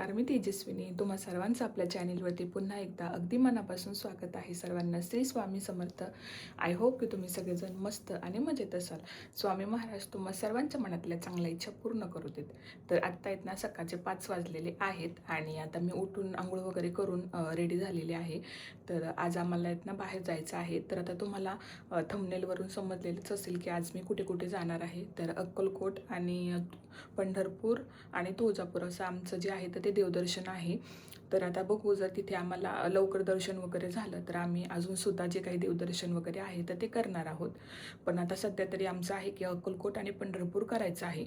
नमस्कार, मी तेजस्विनी. तुम्हा सर्वांचं आपल्या चॅनेलवरती पुन्हा एकदा अगदी मनापासून स्वागत आहे. सर्वांना श्री स्वामी समर्थ. आय होप की तुम्ही सगळेजण मस्त आणि मजेत असाल. स्वामी महाराज तुम्हा सर्वांच्या मनातल्या चांगल्या इच्छा पूर्ण करू देत. तर आत्ता आहेत ना सकाळचे 5 वाजलेले आहेत आणि आता मी उठून आंघोळ वगैरे करून रेडी झालेली आहे. तर आज आम्हाला आहेत ना बाहेर जायचं आहे. तर आता तुम्हाला थंबनेलवरून समजलेलंच असेल की आज मी कुठे कुठे जाणार आहे. तर अक्कलकोट आणि पंढरपूर आणि तुळजापूर असं आमचं जे आहे तर ते देवदर्शन आहे. तर आता बघू, जर तिथे आम्हाला लवकर दर्शन वगैरे झालं तर आम्ही अजूनसुद्धा जे काही देवदर्शन वगैरे आहे तर ते करणार आहोत. पण आता सध्या तरी आमचं आहे की अक्कलकोट आणि पंढरपूर करायचं आहे.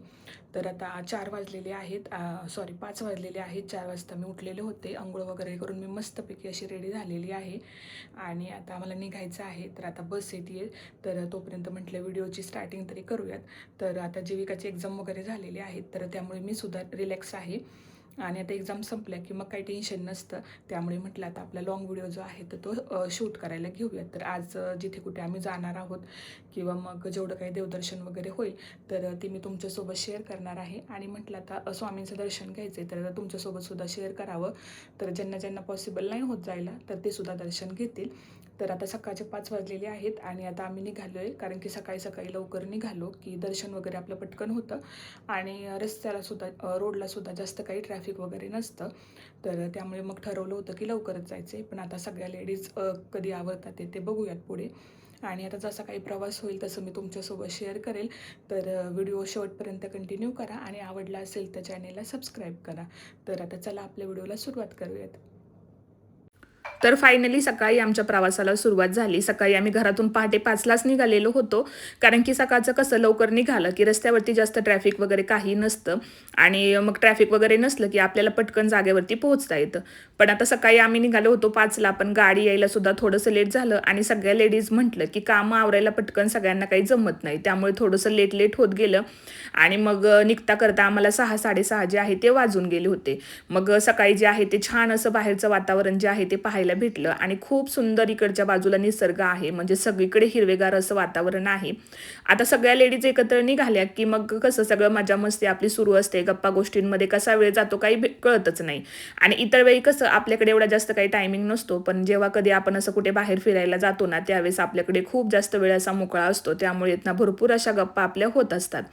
तर आता 4 वाजलेले आहेत, 5 वाजलेले आहेत. 4 वाजता मी उठलेले होते, अंघोळ वगैरे करून मी मस्तपैकी अशी रेडी झालेली आहे आणि आता आम्हाला निघायचं आहे. तर आता बस येते, तर तोपर्यंत म्हटलं व्हिडिओची स्टार्टिंग तरी करूयात. तर आता जीविकाची एक्झाम वगैरे झालेली आहेत, तर त्यामुळे मी सुद्धा रिलॅक्स आहे आणि आता एक्झाम संपल्या की मग काही टेन्शन नसतं. त्यामुळे म्हटलं आता आपला लॉंग व्हिडिओ जो आहे तर तो शूट करायला घेऊयात. तर आज जिथे कुठे आम्ही जाणार आहोत किंवा मग जेवढं काही देवदर्शन वगैरे होईल तर ते मी तुमच्यासोबत शेअर करणार आहे. आणि म्हटलं आता स्वामींचं दर्शन घ्यायचं आहे तर तुमच्यासोबतसुद्धा शेअर करावं. तर ज्यांना ज्यांना पॉसिबल नाही होत जायला तर ते सुद्धा दर्शन घेतील. तर आता सकाळचे 5 वाजलेले आहेत आणि आता आम्ही निघालो आहे, कारण की सकाळी सकाळी लवकर निघालो की दर्शन वगैरे आपलं पटकन होतं आणि रस्त्यालासुद्धा रोडलासुद्धा जास्त काही ट्रॅफिक वगैरे नसतं. तर त्यामुळे मग ठरवलं होतं की लवकरच जायचं आहे. पण आता सगळ्या लेडीज कधी आवडतात ते बघूयात पुढे. आणि आता जसा काही प्रवास होईल तसं मी तुमच्यासोबत शेअर करेल. तर व्हिडिओ शेवटपर्यंत कंटिन्यू करा आणि आवडला असेल तर चॅनेलला सबस्क्राईब करा. तर आता चला आपल्या व्हिडिओला सुरुवात करूयात. तर फायनली सकाळी आमच्या प्रवासाला सुरुवात झाली. सकाळी आम्ही घरातून पहाटे 5लाच निघालेलो होतो, कारण की सकाळचं कसं लवकर निघालं की रस्त्यावरती जास्त ट्रॅफिक वगैरे काही नसतं आणि मग ट्रॅफिक वगैरे नसलं की आपल्याला पटकन जागेवरती पोहोचता येतं. पण आता सकाळी आम्ही निघालो होतो 5ला, पण गाडी यायला सुद्धा थोडंसं लेट झालं आणि सगळ्या लेडीज म्हटलं की कामं आवरायला पटकन सगळ्यांना काही जमत नाही, त्यामुळे थोडंसं लेट होत गेलं आणि मग निघता करता आम्हाला 6-6:30 जे आहे ते वाजून गेले होते. मग सकाळी जे आहे ते छान असं बाहेरचं वातावरण जे आहे ते पाहायला भेटलं आणि खूप सुंदर इकडच्या बाजूला निसर्ग आहे, म्हणजे सगळीकडे हिरवेगार असं वातावरण आहे. आता सगळ्या लेडीज एकत्र निघाल्या की मग कसं सगळं मजा मस्ती आपली सुरू असते, गप्पा गोष्टींमध्ये कसा वेळ जातो काही कळतच नाही. आणि इतर वेळी कसं आपल्याकडे एवढा जास्त काही टायमिंग नसतो, पण जेव्हा कधी आपण असं कुठे बाहेर फिरायला जातो ना त्यावेळेस आपल्याकडे खूप जास्त वेळ असा मोकळा असतो, त्यामुळे ना भरपूर अशा गप्पा आपल्या होत असतात.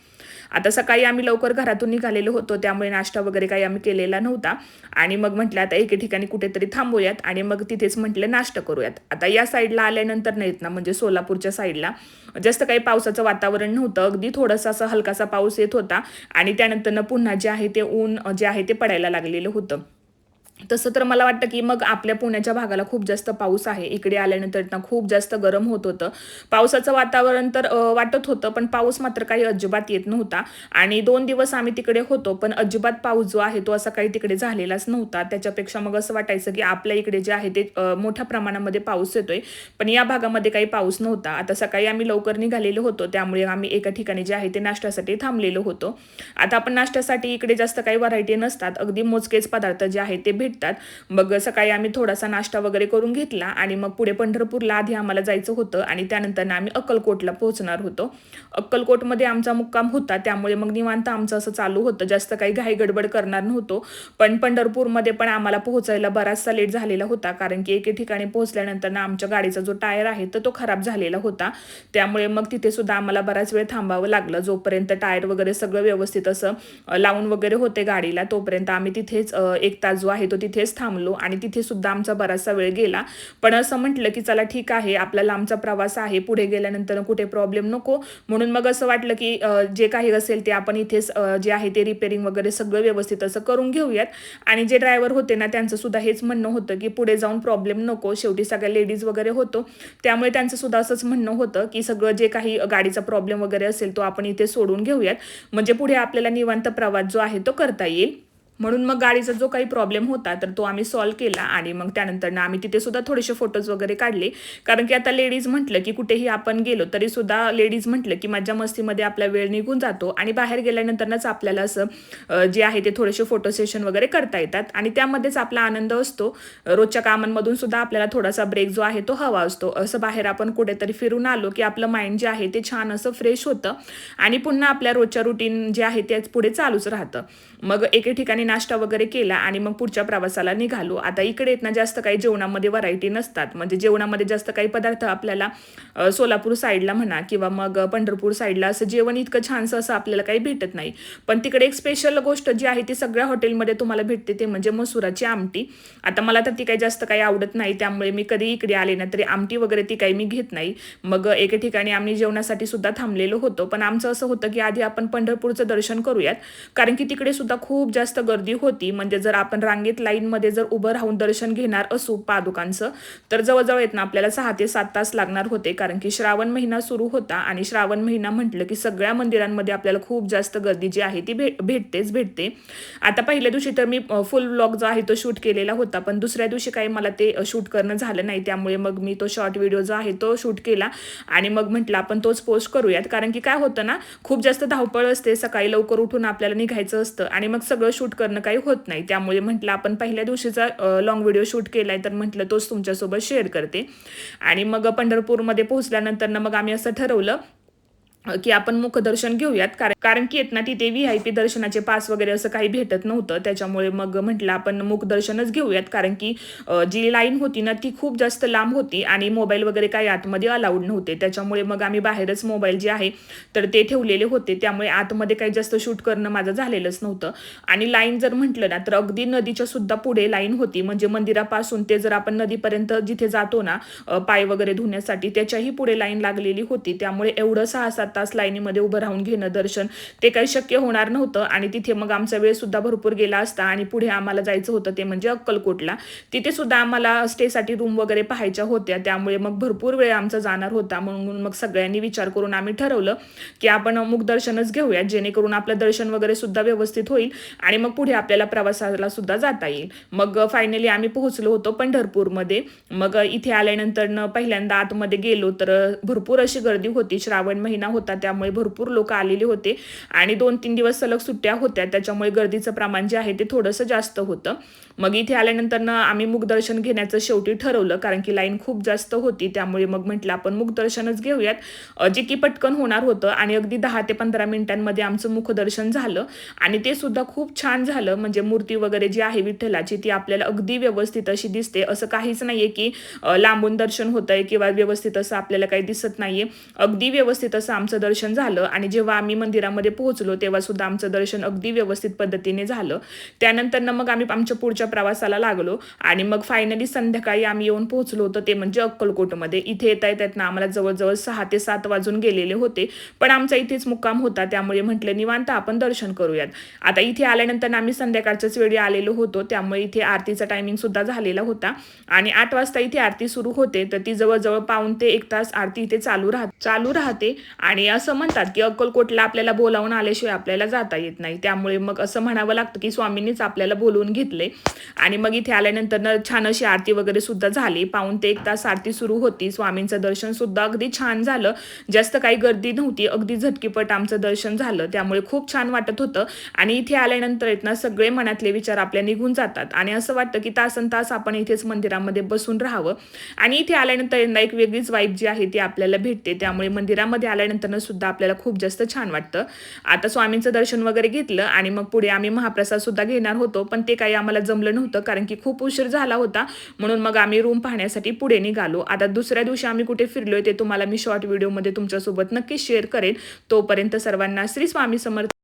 आता सकाळी आम्ही लवकर घरातून निघालेलो होतो, त्यामुळे नाश्ता वगैरे काही आम्ही केलेला नव्हता आणि मग म्हटलं आता एके ठिकाणी कुठेतरी थांबूयात आणि मग तिथेच म्हटलं नाश्ता करूयात. आता या साईडला आल्यानंतर नाहीत ना, म्हणजे सोलापूरच्या साईडला जास्त काही पावसाचं वातावरण नव्हतं, अगदी थोडासा असा हलकासा पाऊस येत होता आणि त्यानंतर पुन्हा जे आहे ते ऊन जे आहे ते पडायला लागलेलं होतं. तसं तर मला वाटतं की मग आपल्या पुण्याच्या भागाला खूप जास्त पाऊस आहे. इकडे आल्यानंतर ना खूप जास्त गरम होत होतं. पावसाचं वातावरण तर वाटत होतं, पण पाऊस मात्र काही अजिबात येत नव्हता आणि 2 दिवस आम्ही तिकडे होतो, पण अजिबात पाऊस जो आहे तो असा काही तिकडे झालेलाच नव्हता. त्याच्यापेक्षा मग असं वाटायचं की आपल्या इकडे जे आहे ते मोठ्या प्रमाणामध्ये पाऊस येतोय, पण या भागामध्ये काही पाऊस नव्हता. आता सकाळी आम्ही लवकर निघालेलो होतो, त्यामुळे आम्ही एका ठिकाणी जे आहे ते नाश्त्यासाठी थांबलेलो होतो. आता आपण नाश्त्यासाठी इकडे जास्त काही व्हरायटी नसतात, अगदी मोजकेच पदार्थ जे आहेत ते भेटतात. मग सकाळी आम्ही थोडासा नाश्ता वगैरे करून घेतला आणि मग पुढे पंढरपूरला आधी आम्हाला जायचं होतं आणि त्यानंतर आम्ही अक्कलकोटला पोहोचणार होतो. अक्कलकोटमध्ये आमचा मुक्काम होता, त्यामुळे मग निवांत आमचं असं चालू होतं, जास्त काही घाई गडबड करणार नव्हतो. पण पंढरपूरमध्ये पण आम्हाला पोहोचायला बराचसा लेट झालेला होता, कारण की एके ठिकाणी पोहोचल्यानंतर आमच्या गाडीचा जो टायर आहे तर तो खराब झालेला होता. त्यामुळे मग तिथे सुद्धा आम्हाला बराच वेळ थांबावं लागलं. जोपर्यंत टायर वगैरे सगळं व्यवस्थित असं लावून वगैरे होते गाडीला, तोपर्यंत आम्ही तिथेच 1 तास जो आहे तो तिथेच थांबलो आणि तिथे सुद्धा आमचा बराचसा वेळ गेला. पण असं म्हटलं की चला ठीक आहे, आपला लांबचा प्रवास आहे, पुढे गेल्यानंतर कुठे प्रॉब्लेम नको, म्हणून मग असं वाटलं की जे काही असेल ते आपण इथेच जे आहे ते रिपेअरिंग वगैरे सगळं व्यवस्थित असं करून घेऊयात. आणि जे ड्रायव्हर होते ना त्यांचं सुद्धा हेच म्हणणं होतं की पुढे जाऊन प्रॉब्लेम नको, शेवटी सगळ्या लेडीज वगैरे होतो, त्यामुळे त्यांचं सुद्धा असंच म्हणणं होतं की सगळं जे काही गाडीचा प्रॉब्लेम वगैरे असेल तो आपण इथे सोडून घेऊयात, म्हणजे पुढे आपल्याला निवांत प्रवास जो आहे तो करता येईल. म्हणून मग गाडीचा जो काही प्रॉब्लेम होता तर तो आम्ही सॉल्व्ह केला आणि मग त्यानंतर आम्ही तिथे सुद्धा थोडेसे फोटोज वगैरे काढले, कारण की आता लेडीज म्हटलं की कुठेही आपण गेलो तरी सुद्धा लेडीज म्हटलं की मज्जा मस्तीमध्ये आपला वेळ निघून जातो आणि बाहेर गेल्यानंतरच आपल्याला असं जे आहे ते थोडेसे फोटो सेशन वगैरे करता येतात आणि त्यामध्येच आपला आनंद असतो. रोजच्या कामांमधून सुद्धा आपल्याला थोडासा ब्रेक जो आहे तो हवा असतो. असं बाहेर आपण कुठेतरी फिरून आलो की आपलं माइंड जे आहे ते छान असं फ्रेश होतं आणि पुन्हा आपल्या रोजच्या रुटीन जे आहे तेच पुढे चालूच राहतं. मग एके ठिकाणी ठिकाणी नाश्ता वगैरे केला आणि मग पुढच्या प्रवासाला निघालो. आता इकडे येत ना जास्त काही जेवणामध्ये व्हरायटी नसतात, म्हणजे जेवणामध्ये जास्त काही पदार्थ आपल्याला सोलापूर साईडला म्हणा किंवा मग पंढरपूर साईडला असं जेवण इतकं छानसं असं आपल्याला काही भेटत नाही. पण तिकडे एक स्पेशल गोष्ट जी आहे ती सगळ्या हॉटेलमध्ये तुम्हाला भेटते, ते म्हणजे मसुराची आमटी. आता मला तर ती काही जास्त काही आवडत नाही, त्यामुळे मी कधी इकडे आले ना तरी आमटी वगैरे ती काही मी घेत नाही. मग एके ठिकाणी आम्ही जेवणासाठी सुद्धा थांबलेलो होतो, पण आमचं असं होतं की आधी आपण पंढरपूरचं दर्शन करूयात, कारण की तिकडे सुद्धा खूप जास्त गर्दी होती. म्हणजे जर आपण रांगेत लाईनमध्ये जर उभं राहून दर्शन घेणार असू पादुकांचं तर जवळजवळ येत ना आपल्याला 6 ते 7 तास लागणार होते, कारण की श्रावण महिना सुरू होता आणि श्रावण महिना म्हटलं की सगळ्या मंदिरांमध्ये आपल्याला खूप जास्त गर्दी जी आहे ती भेटते. आता पहिल्या दिवशी तर मी फुल व्लॉग जो आहे तो शूट केलेला होता, पण दुसऱ्या दिवशी काही मला ते शूट करणं झालं नाही, त्यामुळे मग मी तो शॉर्ट व्हिडिओ जो आहे तो शूट केला आणि मग म्हटलं आपण तोच पोस्ट करूयात. कारण की काय होतं ना, खूप जास्त धावपळ असते, सकाळी लवकर उठून आपल्याला निघायचं असतं आणि मग सगळं शूट करणं काही होत नाही. त्यामुळे म्हटलं आपण पहिल्या दिवशीचा लॉंग व्हिडिओ शूट केलाय तर म्हटलं तोच तुमच्यासोबत शेअर करते. आणि मग पंढरपूरमध्ये पोहोचल्यानंतर मग आम्ही असं ठरवलं की आपण मुखदर्शन घेऊयात, कारण की येत ना तिथे VIP दर्शनाचे पास वगैरे असं काही भेटत नव्हतं. त्याच्यामुळे मग म्हटलं आपण मुखदर्शनच घेऊयात, कारण की जी लाईन होती ना ती खूप जास्त लांब होती आणि मोबाईल वगैरे काही आतमध्ये अलाउड नव्हते. त्याच्यामुळे मग आम्ही बाहेरच मोबाईल जे आहे तर ते ठेवलेले होते, त्यामुळे आतमध्ये काही जास्त शूट करणं माझं झालेलंच नव्हतं. आणि लाईन जर म्हटलं ना तर अगदी नदीच्या सुद्धा पुढे लाईन होती, म्हणजे मंदिरापासून ते जर आपण नदीपर्यंत जिथे जातो ना पाय वगैरे धुण्यासाठी त्याच्याही पुढे लाईन लागलेली होती. त्यामुळे एवढं 6-7 तास लाईनीमध्ये उभं राहून घेणं दर्शन ते काही शक्य होणार नव्हतं आणि तिथे मग आमचा वेळ सुद्धा भरपूर गेला असता. आणि पुढे आम्हाला जायचं होतं ते म्हणजे अक्कलकोटला, तिथे सुद्धा आम्हाला स्टेसाठी रूम वगैरे पाहायच्या होत्या, त्यामुळे मग भरपूर वेळ आमचा जाणार होता. म्हणून मग सगळ्यांनी विचार करून आम्ही ठरवलं की आपण मुखदर्शनच घेऊयात, जेणेकरून आपलं दर्शन वगैरे सुद्धा व्यवस्थित होईल आणि मग पुढे आपल्याला प्रवासाला सुद्धा जाता येईल. मग फायनली आम्ही पोहोचलो होतो पंढरपूरमध्ये. मग इथे आल्यानंतर पहिल्यांदा आतमध्ये गेलो तर भरपूर अशी गर्दी होती, श्रावण महिना होता त्यामुळे भरपूर लोक आलेले होते आणि 2-3 दिवस सलग सुट्ट्या होत्या, त्याच्यामुळे गर्दीचं प्रमाण जे आहे ते थोडंसं जास्त होतं. मग इथे आल्यानंतर आम्ही मुखदर्शन घेण्याचं शेवटी ठरवलं, कारण की लाईन खूप जास्त होती. त्यामुळे मग म्हटलं आपण मुखदर्शनच घेऊयात, जे की पटकन होणार होतं आणि अगदी 10 ते 15 मिनिटांमध्ये आमचं मुखदर्शन झालं आणि ते सुद्धा खूप छान झालं. म्हणजे मूर्ती वगैरे जी आहे विठ्ठलाची ती आपल्याला अगदी व्यवस्थित अशी दिसते, असं काहीच नाहीये की लांबून दर्शन होतंय किंवा व्यवस्थित असं आपल्याला काही दिसत नाहीये. अगदी व्यवस्थित असं आमचं दर्शन झालं आणि जेव्हा आम्ही मंदिरामध्ये पोहोचलो तेव्हा सुद्धा आमचं दर्शन अगदी व्यवस्थित पद्धतीने झालं. त्यानंतर मग आम्ही आमच्या पुढच्या प्रवासाला लागलो आणि मग फायनली संध्याकाळी आम्ही येऊन पोहोचलो होतो ते म्हणजे अक्कलकोटमध्ये. इथे येता ना आम्हाला जवळजवळ 6 ते 7 वाजून गेलेले होते, पण आमचा इथेच मुक्काम होता, त्यामुळे म्हटलं निवांत आपण दर्शन करूयात. आता इथे आल्यानंतर आम्ही संध्याकाळच्याच वेळी आलेलो होतो, त्यामुळे इथे आरतीचा टायमिंग सुद्धा झालेला होता आणि 8 वाजता इथे आरती सुरू होते, तर ती जवळजवळ पाऊण ते 1 तास आरती इथे चालू राहते. आणि असं म्हणतात की अक्कलकोटला आपल्याला बोलावून आल्याशिवाय आपल्याला जाता येत नाही, त्यामुळे मग असं म्हणावं लागतं की स्वामींनीच आपल्याला बोलवून घेतले. आणि मग इथे आल्यानंतर छान अशी आरती वगैरे सुद्धा झाली. पाऊण ते 1 तास आरती सुरू होती. स्वामींचं दर्शन सुद्धा अगदी छान झालं, जास्त काही गर्दी नव्हती, अगदी झटकीपट आमचं दर्शन झालं, त्यामुळे खूप छान वाटत होतं. आणि इथे आल्यानंतर ना सगळे मनातले विचार आपल्या निघून जातात आणि असं वाटतं की तासनतास आपण इथेच मंदिरामध्ये बसून राहावं. आणि इथे आल्यानंतर एक वेगळीच वाईब जी आहे ती आपल्याला भेटते, त्यामुळे मंदिरामध्ये आल्यानंतर सुद्धा आपल्याला खूप जास्त छान वाटतं. आता स्वामींचं दर्शन वगैरे घेतलं आणि मग पुढे आम्ही महाप्रसाद सुद्धा घेणार होतो, पण ते काही आम्हाला जमलं नव्हतं, कारण की खूप उशीर झाला होता. म्हणून मग आम्ही रूम पाहण्यासाठी पुढे निघालो. आता दुसऱ्या दिवशी आम्ही कुठे फिरलोय ते तुम्हाला मी शॉर्ट व्हिडिओमध्ये तुमच्यासोबत नक्की शेअर करेन. तोपर्यंत सर्वांना श्री स्वामी समर्थ.